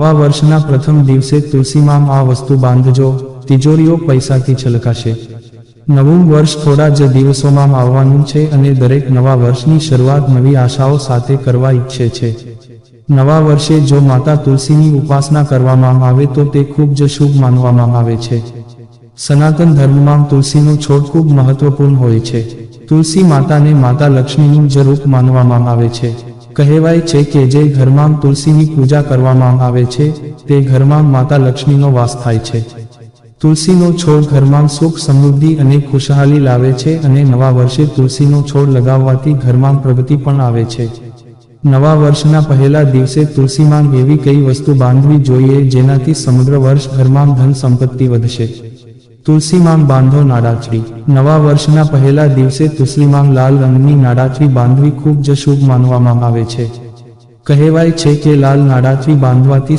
નવા વર્ષના પ્રથમ દિવસે તુલસીમાં આ વસ્તુ બાંધજો, તિજોરીઓ પૈસાથી છલકાશે। નવું વર્ષ થોડા જ દિવસોમાં આવવાનું છે અને દરેક નવા વર્ષની શરૂઆત નવી આશાઓ સાથે કરવા ઈચ્છે છે। નવા વર્ષે જો માતા તુલસીની ઉપાસના કરવામાં આવે તો તે ખૂબ જ શુભ માનવામાં આવે છે। સનાતન ધર્મમાં તુલસીનો છોડ ખૂબ મહત્વપૂર્ણ હોય છે। તુલસી માતાને માતા લક્ષ્મીનું જ રૂપ માનવામાં આવે છે। કહેવાય છે કે જે ઘરમાં તુલસીની પૂજા કરવામાં આવે છે તે ઘરમાં માતા લક્ષ્મીનો વાસ થાય છે। તુલસીનો છોડ ઘરમાં સુખ, સમૃદ્ધિ અને ખુશહાલી લાવે છે અને નવા વર્ષે તુલસીનો છોડ લગાવવાથી ઘરમાં પ્રગતિ પણ આવે છે। નવા વર્ષના પહેલા દિવસે તુલસીમાં એવી કઈ વસ્તુ બાંધવી જોઈએ જેનાથી સમગ્ર વર્ષ ઘરમાં ધન સંપત્તિ વધશે। તુલસીમાં બાંધો નાડાચડી। નવા વર્ષના પહેલા દિવસે તુલસીમાં લાલ રંગની નાડાચડી બાંધવી ખૂબ જ શુભ માનવામાં આવે છે। કહેવાય છે કે લાલ નાડાચડી બાંધવાથી